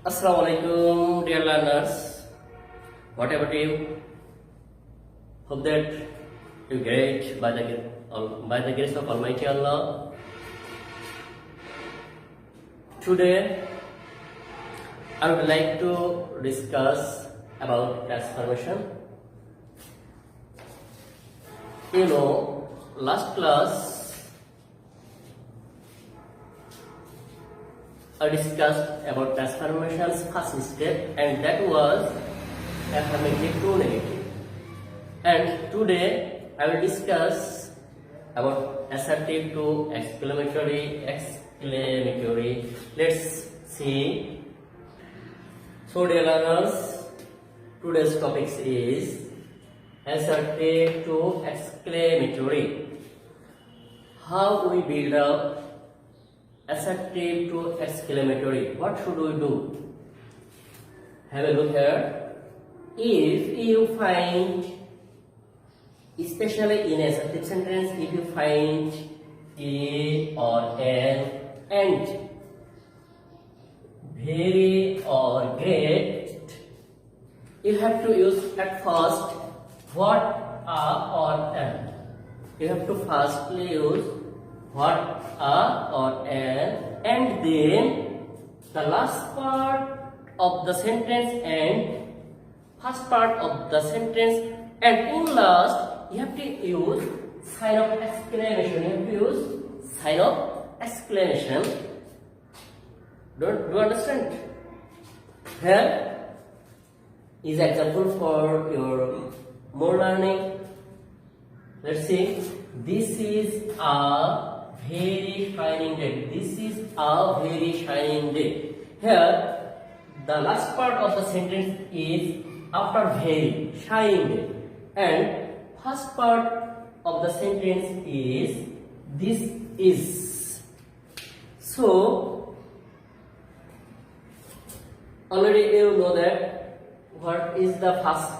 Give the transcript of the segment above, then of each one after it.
Assalamualaikum, dear learners. What about you? Hope that you great by the grace of Almighty Allah. Today, I would like to discuss about transformation. You know, last class I discussed about transformation's first step, and that was affirmative to negative. And today I will discuss about assertive to exclamatory. Let's see. So, dear learners, today's topic is assertive to exclamatory. How we build up assertive to exclamatory. What should we do? Have a look here. If you find, especially in assertive sentence, if you find a or an and very or great, you have to use at first what, or an. You have to firstly use what, or an, and then the last part of the sentence and first part of the sentence, and in last you have to use sign of exclamation. You have to use sign of exclamation. Do you understand? Here is example for your more learning. Let's see. This is a very shining day. This is a very shining day. Here, the last part of the sentence is after very shining day, and first part of the sentence is this is. So, already you know that what is the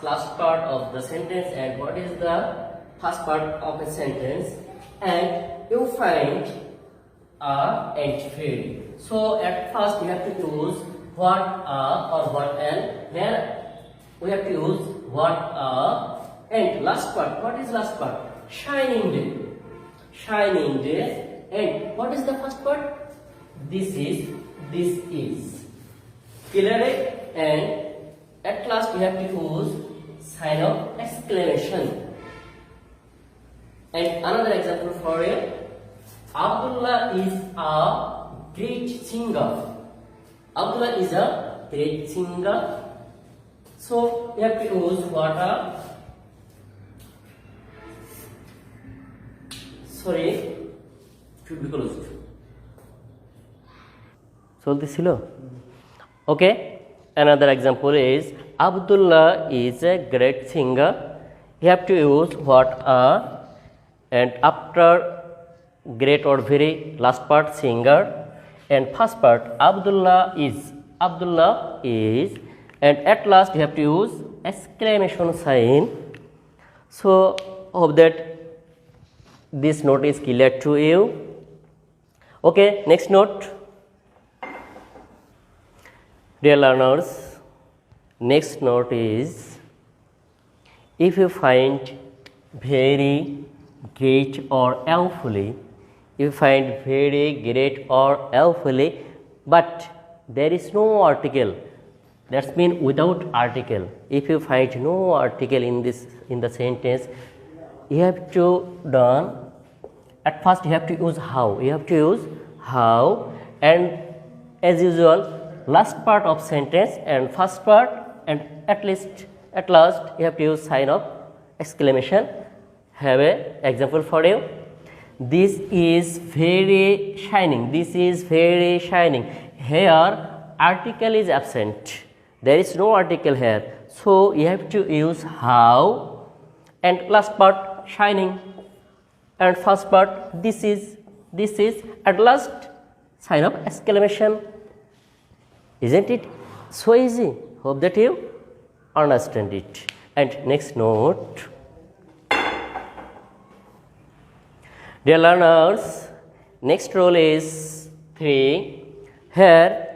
last part of the sentence and what is the first part of a sentence, and you find a and very. So at first you have to use what or what and, then we have to use what and last part. What is last part? Shining day. Shining day. And what is the first part? This is. This is. Clear? And at last we have to use sign of exclamation. And another example for you. Abdullah is a great singer. Abdullah is a great singer. So you have to use what should be closed. চলতেছিল? Okay. Another example is Abdullah is a great singer. You have to use what and after great or very last part singer, and first part Abdullah is, and at last you have to use exclamation sign. So hope that this note is clear to you. Okay, next note. Dear learners, next note is if you find very great or awfully, you find very great or awfully, but there is no article. That's mean without article. If you find no article in the sentence, you have to done. At first, you have to use how. You have to use how, and as usual, last part of sentence and first part, and at last, you have to use sign of exclamation. Have a example for you. This is very shining. This is very shining. Here article is absent. There is no article here. So you have to use how, and last part shining, and first part this is, at last sign of exclamation. Isn't it so easy? Hope that you understand it. And next note. Dear learners, next rule is 3. Here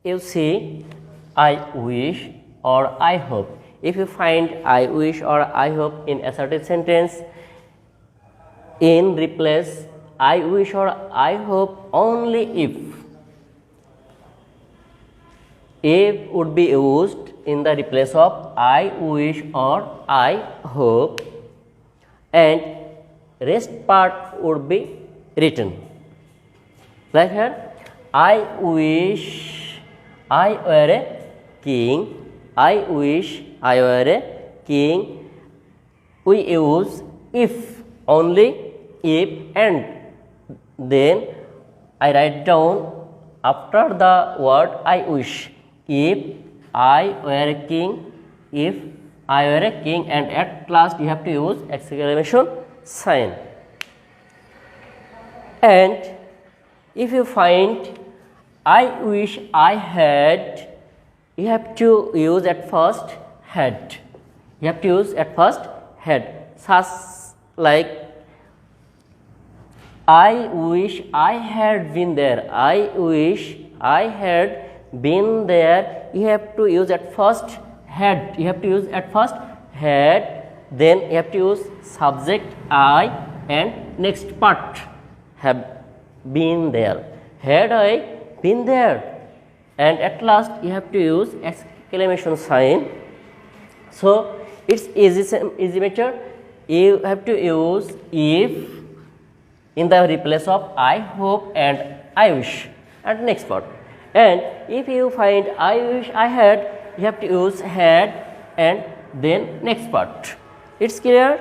you see I wish or I hope. If you find I wish or I hope in assertive sentence, in replace I wish or I hope only if would be used in the replace of I wish or I hope, and rest part would be written. Like here, I wish I were a king. I wish I were a king. We use if, only if, and then I write down after the word I wish. If I were a king, if I were a king, and at last you have to use exclamation sign. And if you find I wish I had, you have to use at first had. You have to use at first had. Such like I wish I had been there. I wish I had been there. You have to use at first had. You have to use at first had. Then you have to use subject I and next part have been there. Had I been there? And at last you have to use exclamation sign. So it's easy method. You have to use if in the replace of I hope and I wish and next part. And if you find I wish I had, you have to use had and then next part. It's clear?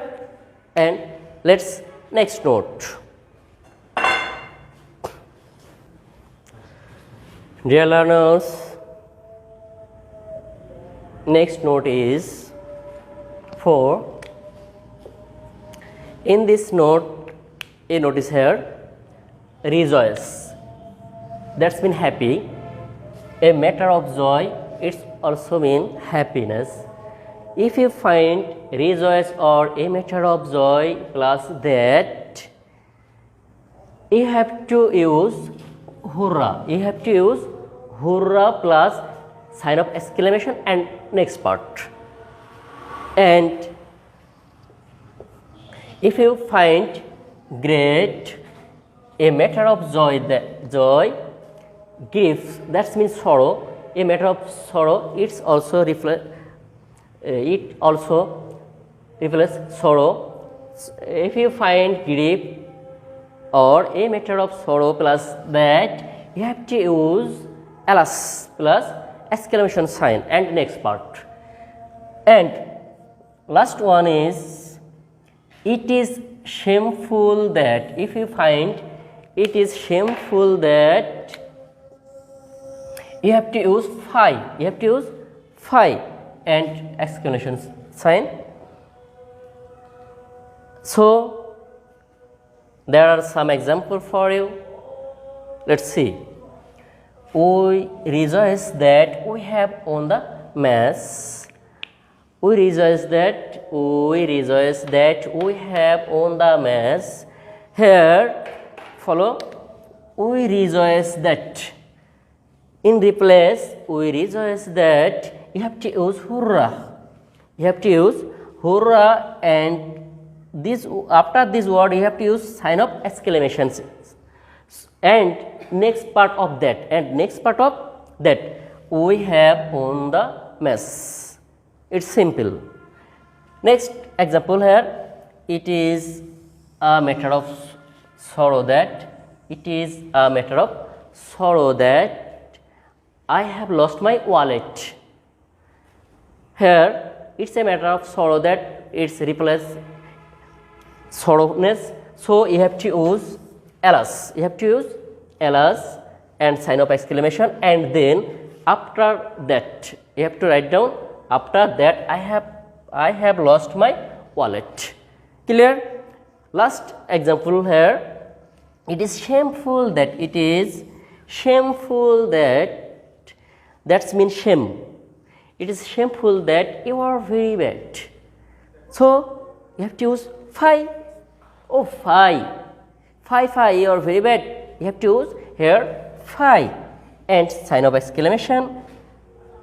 And let's next note. Dear learners, next note is 4. In this note, a note is here, rejoice. That's mean happy. A matter of joy, it's also mean happiness. If you find rejoice or a matter of joy plus that, you have to use hurrah. You have to use hurrah plus sign of exclamation and next part. And if you find great, a matter of joy, joy, grief, that means sorrow, a matter of sorrow, it also reflects sorrow. If you find grief or a matter of sorrow plus that, you have to use alas plus exclamation sign and next part. And last one is it is shameful that. If you find it is shameful that, you have to use phi. You have to use phi and exclamation sign. So there are some examples for you. Let's see. We rejoice that we have won the match. We rejoice that we have won the match. Here follow we rejoice that. In replace we rejoice that, you have to use hurrah. You have to use hurrah, and this after this word you have to use sign of exclamation and next part of that, we have won the match. It's simple. Next example here, it is a matter of sorrow that, I have lost my wallet. Here it's a matter of sorrow that, it's replace sorrowness, so you have to use alas. You have to use alas and sign of exclamation, and then after that you have to write down, after that I have lost my wallet. Clear? Last example here, it is shameful that, that means shame. It is shameful that you are very bad. So you have to use phi. Oh, phi, you are very bad. You have to use here phi. and sign of exclamation,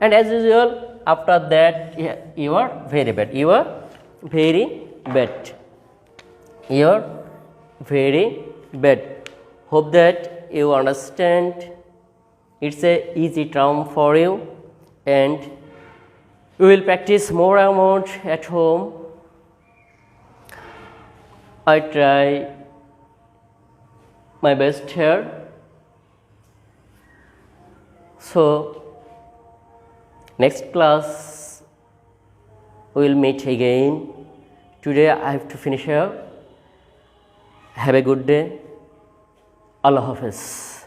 and as usual after that you are very bad, you are very bad, you are very bad. Hope that you understand. It's a easy term for you, and we will practice more amount at home. I try my best here. So next class we will meet again. Today I have to finish here. Have a good day. Allah Hafiz.